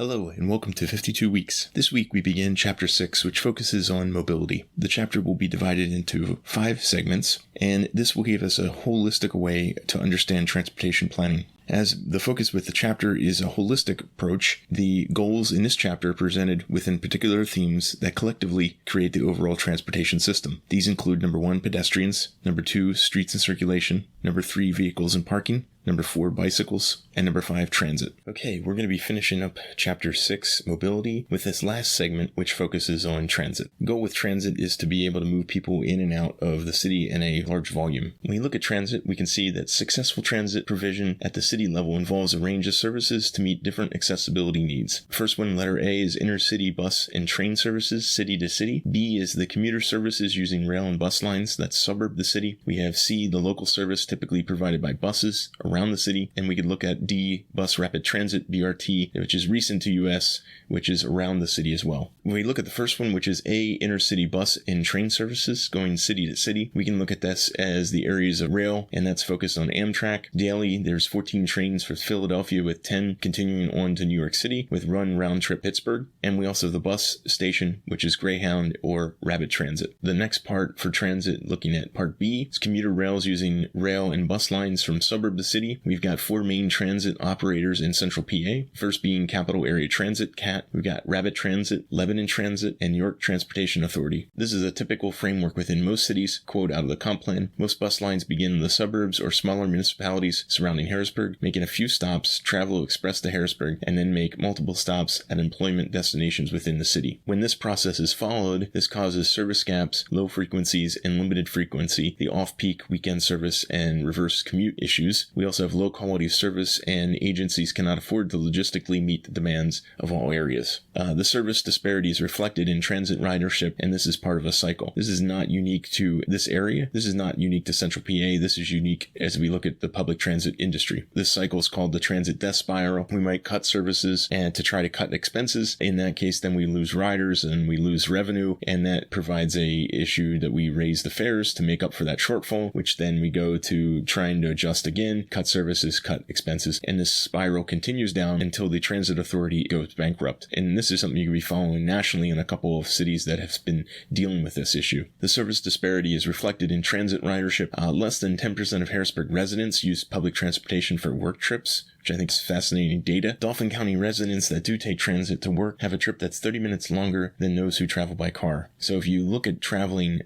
Hello, and welcome to 52 Weeks. This week we begin Chapter 6, which focuses on mobility. The chapter will be divided into 5 segments, and this will give us a holistic way to understand transportation planning. As the focus with the chapter is a holistic approach, the goals in this chapter are presented within particular themes that collectively create the overall transportation system. These include number 1, pedestrians, number 2, streets and circulation, number 3, vehicles and parking, number 4, bicycles, and number 5, transit. Okay, we're going to be finishing up Chapter 6, mobility, with this last segment which focuses on transit. The goal with transit is to be able to move people in and out of the city in a large volume. When we look at transit, we can see that successful transit provision at the city level involves a range of services to meet different accessibility needs. First one, letter A, is intercity bus and train services, city to city. B is the commuter services using rail and bus lines, that's suburb the city. We have C, the local service typically provided by buses around the city, and we could look at D, bus rapid transit, BRT, which is recent to US, which is around the city as well. When we look at the first one, which is A, intercity bus and train services going city to city, we can look at this as the areas of rail, and that's focused on Amtrak. Daily, there's 14 trains for Philadelphia with 10 continuing on to New York City with run round trip Pittsburgh, and we also have the bus station, which is Greyhound or Rapid Transit. The next part for transit, looking at part B, is commuter rails using rail and bus lines from suburb to city. We've got 4 main transit operators in central PA, first being Capital Area Transit, CAT. We've got Rapid Transit, Lebanon Transit, and York Transportation Authority. This is a typical framework within most cities, quote out of the comp plan. Most bus lines begin in the suburbs or smaller municipalities surrounding Harrisburg, making a few stops, travel express to Harrisburg, and then make multiple stops at employment destinations within the city. When this process is followed, this causes service gaps, low frequencies, and limited frequency, the off-peak weekend service and reverse commute issues. We also have low quality service, and agencies cannot afford to logistically meet the demands of all areas. The service disparity is reflected in transit ridership, and this is part of a cycle. This is not unique to this area. This is not unique to central PA. This is unique as we look at the public transit industry. This cycle is called the transit death spiral. We might cut services and to try to cut expenses. In that case, then we lose riders and we lose revenue, and that provides a issue that we raise the fares to make up for that shortfall, which then we go to trying to adjust again, cut services, cut expenses, and this spiral continues down until the transit authority goes bankrupt. And this is something you can be following nationally in a couple of cities that have been dealing with this issue. The service disparity is reflected in transit ridership. Less than 10% of Harrisburg residents use public transportation for work trips, which I think is fascinating data. Dauphin County residents that do take transit to work have a trip that's 30 minutes longer than those who travel by car. So if you look at traveling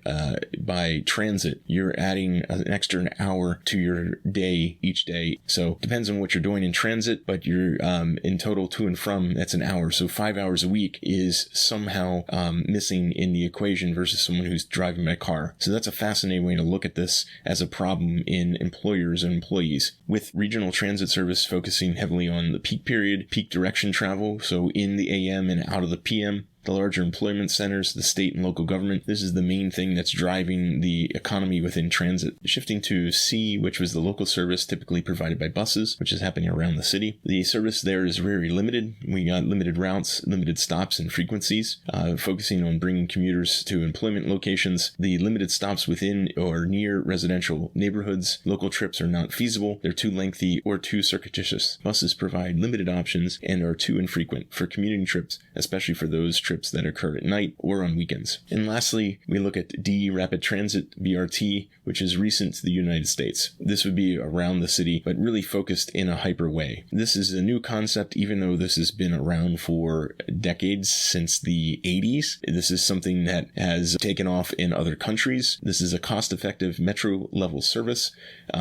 by transit, you're adding an extra hour to your day each day. So it depends on what you're doing in transit, but you're in total to and from, that's an hour. So 5 hours a week is somehow missing in the equation versus someone who's driving by car. So that's a fascinating way to look at this as a problem in employers and employees. With regional transit service focusing heavily on the peak period, peak direction travel, so in the AM and out of the PM, the larger employment centers, the state and local government. This is the main thing that's driving the economy within transit. Shifting to C, which was the local service typically provided by buses, which is happening around the city. The service there is very limited. We got limited routes, limited stops and frequencies, focusing on bringing commuters to employment locations. The limited stops within or near residential neighborhoods. Local trips are not feasible. They're too lengthy or too circuitous. Buses provide limited options and are too infrequent for commuting trips, especially for those trips that occur at night or on weekends. And lastly, we look at D, Rapid Transit, BRT, which is recent to the United States. This would be around the city, but really focused in a hyper way. This is a new concept, even though this has been around for decades, since the 80s. This is something that has taken off in other countries. This is a cost-effective metro-level service.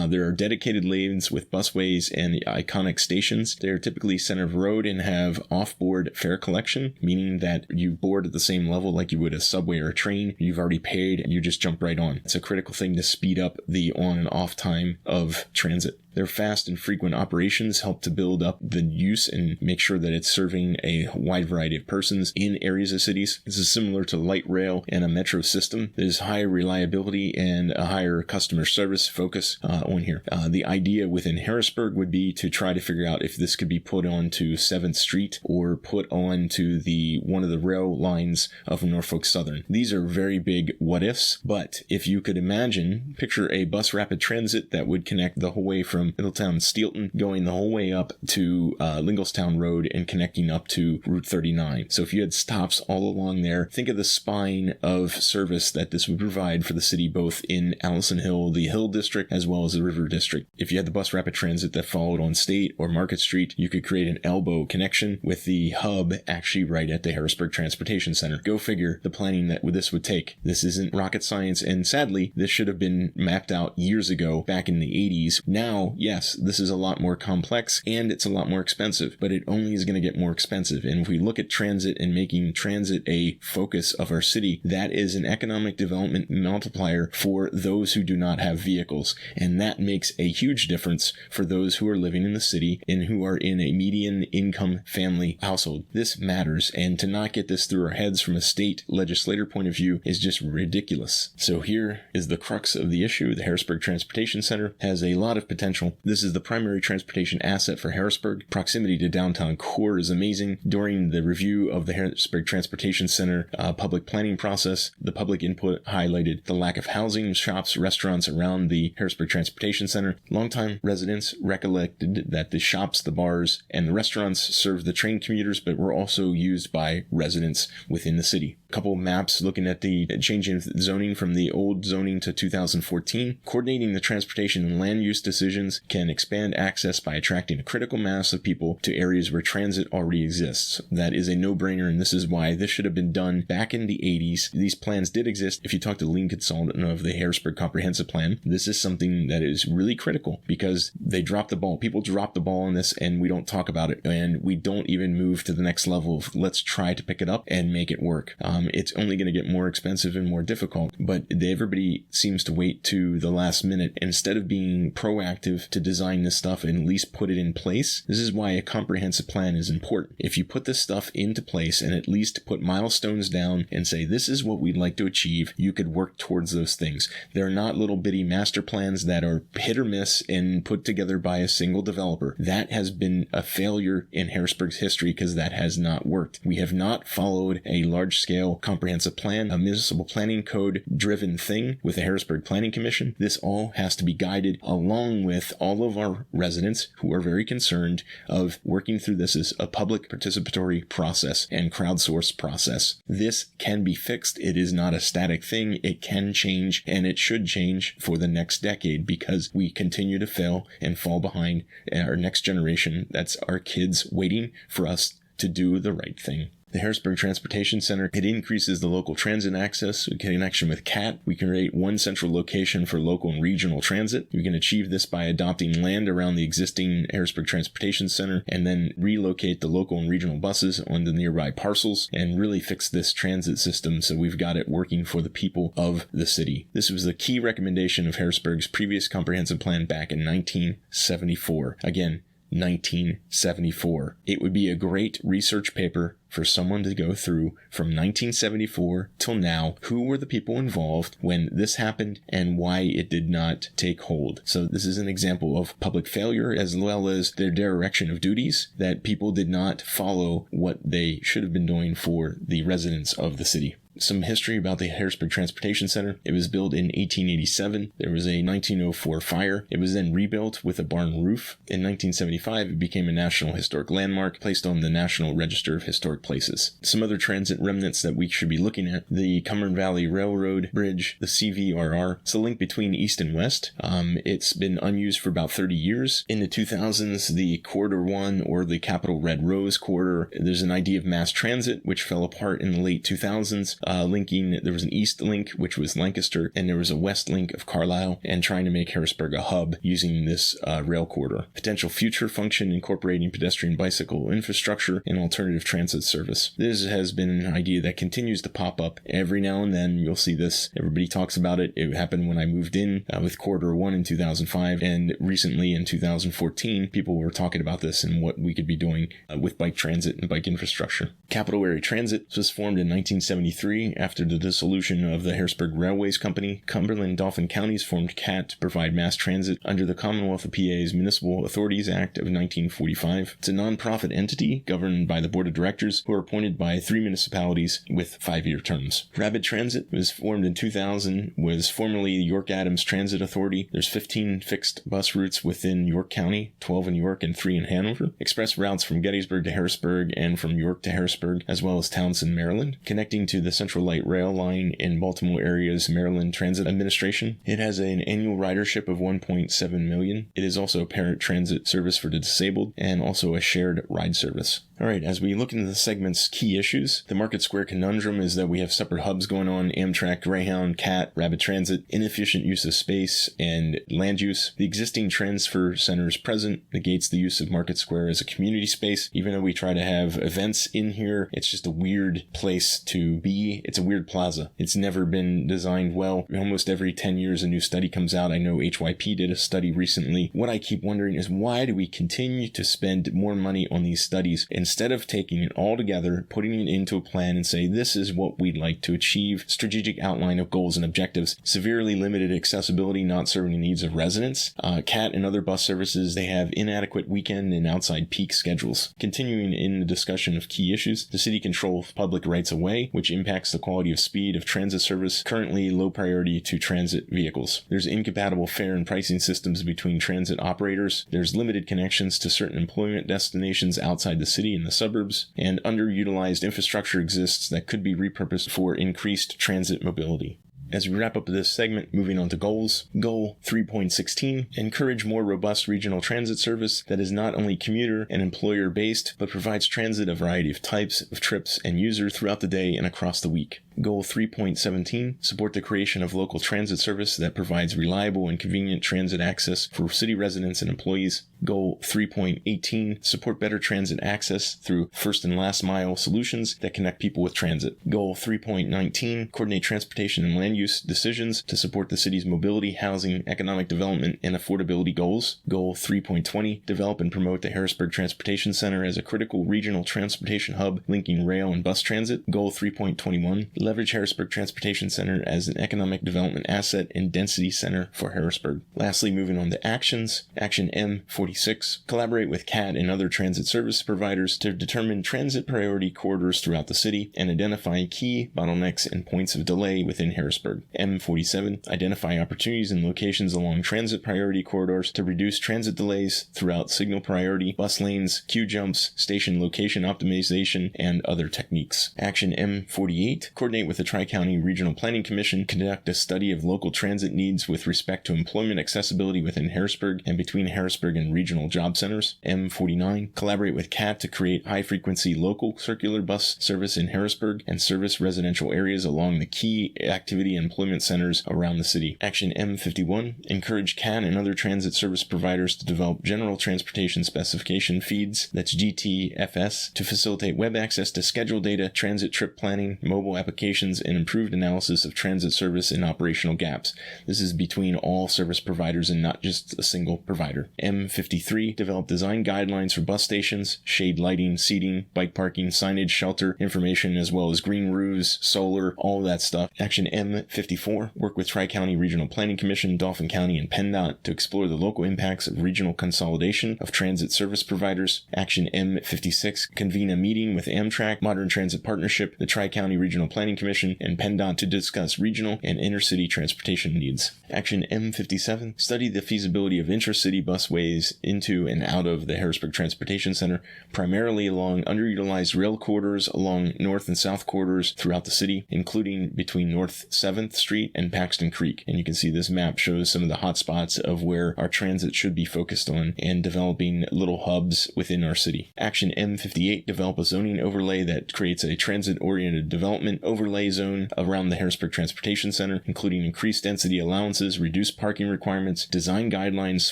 There are dedicated lanes with busways and iconic stations. They are typically center of road and have off-board fare collection, meaning that you board at the same level like you would a subway or a train. You've already paid and you just jump right on. It's a critical thing to speed up the on and off time of transit. Their fast and frequent operations help to build up the use and make sure that it's serving a wide variety of persons in areas of cities. This is similar to light rail and a metro system. There's higher reliability and a higher customer service focus on here. The idea within Harrisburg would be to try to figure out if this could be put onto 7th Street or put onto one of the rail lines of Norfolk Southern. These are very big what ifs, but if you could imagine, picture a bus rapid transit that would connect the whole way from Middletown and Steelton, going the whole way up to Linglestown Road and connecting up to Route 39. So if you had stops all along there, think of the spine of service that this would provide for the city, both in Allison Hill, the Hill District, as well as the River District. If you had the bus rapid transit that followed on State or Market Street, you could create an elbow connection with the hub actually right at the Harrisburg Transportation Center. Go figure the planning that this would take. This isn't rocket science, and sadly, this should have been mapped out years ago, back in the 80s. Now, yes, this is a lot more complex and it's a lot more expensive, but it only is going to get more expensive. And if we look at transit and making transit a focus of our city, that is an economic development multiplier for those who do not have vehicles. And that makes a huge difference for those who are living in the city and who are in a median income family household. This matters, and to not get this through our heads from a state legislator point of view is just ridiculous. So here is the crux of the issue. The Harrisburg Transportation Center has a lot of potential. This is the primary transportation asset for Harrisburg. Proximity to downtown core is amazing. During the review of the Harrisburg Transportation Center public planning process, the public input highlighted the lack of housing, shops, restaurants around the Harrisburg Transportation Center. Longtime residents recollected that the shops, the bars, and the restaurants served the train commuters, but were also used by residents within the city. A couple of maps looking at the change in zoning from the old zoning to 2014. Coordinating the transportation and land use decisions can expand access by attracting a critical mass of people to areas where transit already exists. That is a no-brainer, and this is why this should have been done back in the 80s. These plans did exist. If you talk to the lead consultant of the Harrisburg Comprehensive Plan, this is something that is really critical because they dropped the ball. People drop the ball on this, and we don't talk about it, and we don't even move to the next level of let's try to pick it up and make it work. It's only going to get more expensive and more difficult, but everybody seems to wait to the last minute instead of being proactive to design this stuff and at least put it in place. This is why a comprehensive plan is important. If you put this stuff into place and at least put milestones down and say, this is what we'd like to achieve, you could work towards those things. They're not little bitty master plans that are hit or miss and put together by a single developer. That has been a failure in Harrisburg's history because that has not worked. We have not followed a large-scale comprehensive plan, a municipal planning code driven thing with the Harrisburg Planning Commission. This all has to be guided along with all of our residents who are very concerned of working through this as a public participatory process and crowdsourced process. This can be fixed. It is not a static thing. It can change, and it should change for the next decade because we continue to fail and fall behind our next generation. That's our kids waiting for us to do the right thing. The Harrisburg Transportation Center, it increases the local transit access in connection with CAT. We can create one central location for local and regional transit. We can achieve this by adopting land around the existing Harrisburg Transportation Center and then relocate the local and regional buses on the nearby parcels and really fix this transit system so we've got it working for the people of the city. This was the key recommendation of Harrisburg's previous comprehensive plan back in 1974. Again, 1974. It would be a great research paper for someone to go through from 1974 till now. Who were the people involved when this happened and why it did not take hold? So this is an example of public failure as well as their dereliction of duties, that people did not follow what they should have been doing for the residents of the city. Some history about the Harrisburg Transportation Center. It was built in 1887. There was a 1904 fire. It was then rebuilt with a barn roof. In 1975, it became a National Historic Landmark, placed on the National Register of Historic Places. Some other transit remnants that we should be looking at: the Cumberland Valley Railroad Bridge, the CVRR. It's a link between east and west. It's been unused for about 30 years. In the 2000s, the Corridor 1 or the Capitol Red Rose Corridor, there's an idea of mass transit, which fell apart in the late 2000s. Linking, there was an east link, which was Lancaster, and there was a west link of Carlisle, and trying to make Harrisburg a hub using this rail corridor. Potential future function incorporating pedestrian bicycle infrastructure and alternative transit service. This has been an idea that continues to pop up every now and then. You'll see this. Everybody talks about it. It happened when I moved in with Corridor 1 in 2005, and recently in 2014, people were talking about this and what we could be doing with bike transit and bike infrastructure. Capital Area Transit was formed in 1973 1993, after the dissolution of the Harrisburg Railways Company, Cumberland and Dauphin counties formed CAT to provide mass transit under the Commonwealth of PA's Municipal Authorities Act of 1945. It's a non-profit entity governed by the board of directors, who are appointed by 3 municipalities with 5-year terms. Rapid Transit was formed in 2000, was formerly the York Adams Transit Authority. There's 15 fixed bus routes within York County, 12 in York and 3 in Hanover. Express routes from Gettysburg to Harrisburg and from York to Harrisburg, as well as Townsend, Maryland, connecting to the Central Light Rail line in Baltimore area's Maryland Transit Administration. It has an annual ridership of 1.7 million. It is also a parent transit service for the disabled and also a shared ride service. All right, as we look into the segment's key issues, the Market Square conundrum is that we have separate hubs going on: Amtrak, Greyhound, CAT, Rapid Transit, inefficient use of space and land use. The existing transfer centers present negates the use of Market Square as a community space. Even though we try to have events in here, it's just a weird place to be. It's a weird plaza. It's never been designed well. Almost every 10 years a new study comes out. I know HYP did a study recently. What I keep wondering is, why do we continue to spend more money on these studies instead of taking it all together, putting it into a plan and say, this is what we'd like to achieve, strategic outline of goals and objectives, severely limited accessibility, not serving the needs of residents. CAT and other bus services, they have inadequate weekend and outside peak schedules. Continuing in the discussion of key issues, the city controls public rights of way, which impacts the quality of speed of transit service, currently low priority to transit vehicles. There's incompatible fare and pricing systems between transit operators. There's limited connections to certain employment destinations outside the city and the suburbs, and underutilized infrastructure exists that could be repurposed for increased transit mobility. As we wrap up this segment, moving on to goals. Goal 3.16, encourage more robust regional transit service that is not only commuter and employer-based, but provides transit a variety of types of trips and users throughout the day and across the week. Goal 3.17, support the creation of local transit service that provides reliable and convenient transit access for city residents and employees. Goal 3.18, support better transit access through first and last mile solutions that connect people with transit. Goal 3.19, coordinate transportation and land use decisions to support the city's mobility, housing, economic development, and affordability goals. Goal 3.20, develop and promote the Harrisburg Transportation Center as a critical regional transportation hub linking rail and bus transit. Goal 3.21, leverage Harrisburg Transportation Center as an economic development asset and density center for Harrisburg. Lastly, moving on to actions. Action M46, collaborate with CAT and other transit service providers to determine transit priority corridors throughout the city and identify key bottlenecks and points of delay within Harrisburg. M47, identify opportunities and locations along transit priority corridors to reduce transit delays throughout signal priority, bus lanes, queue jumps, station location optimization, and other techniques. Action M48, coordinate with the Tri-County Regional Planning Commission, conduct a study of local transit needs with respect to employment accessibility within Harrisburg and between Harrisburg and regional job centers. M49, collaborate with CAT to create high-frequency local circular bus service in Harrisburg and service residential areas along the key activity and employment centers around the city. Action M51, encourage CAT and other transit service providers to develop general transportation specification feeds, that's GTFS, to facilitate web access to schedule data, transit trip planning, mobile applications, and improved analysis of transit service and operational gaps. This is between all service providers and not just a single provider. M53, develop design guidelines for bus stations, shade lighting, seating, bike parking, signage, shelter information, as well as green roofs, solar, all of that stuff. Action M54, work with Tri-County Regional Planning Commission, Dauphin County, and PennDOT to explore the local impacts of regional consolidation of transit service providers. Action M56, convene a meeting with Amtrak, Modern Transit Partnership, the Tri-County Regional Planning Commission, and PennDOT to discuss regional and intercity transportation needs. Action M57, study the feasibility of intracity busways into and out of the Harrisburg Transportation Center, primarily along underutilized rail corridors along north and south corridors throughout the city, including between North 7th Street and Paxton Creek. And you can see this map shows some of the hot spots of where our transit should be focused on and developing little hubs within our city. Action M58, develop a zoning overlay that creates a transit-oriented development overlay zone around the Harrisburg Transportation Center, including increased density allowances, reduced parking requirements, design guidelines,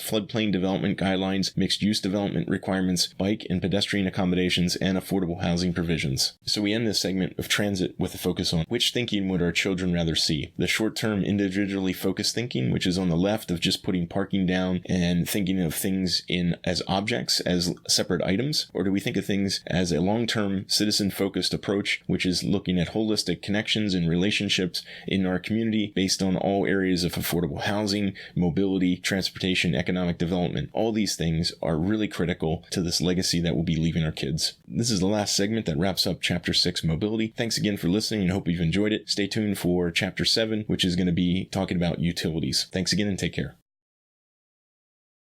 floodplain development guidelines, mixed-use development requirements, bike and pedestrian accommodations, and affordable housing provisions. So we end this segment of transit with a focus on which thinking would our children rather see C. The short-term individually focused thinking, which is on the left of just putting parking down and thinking of things as objects, as separate items? Or do we think of things as a long-term citizen-focused approach, which is looking at holistic connections and relationships in our community based on all areas of affordable housing, mobility, transportation, economic development? All these things are really critical to this legacy that we'll be leaving our kids. This is the last segment that wraps up Chapter 6, Mobility. Thanks again for listening and hope you've enjoyed it. Stay tuned for Chapter 7, which is going to be talking about utilities. Thanks again and take care.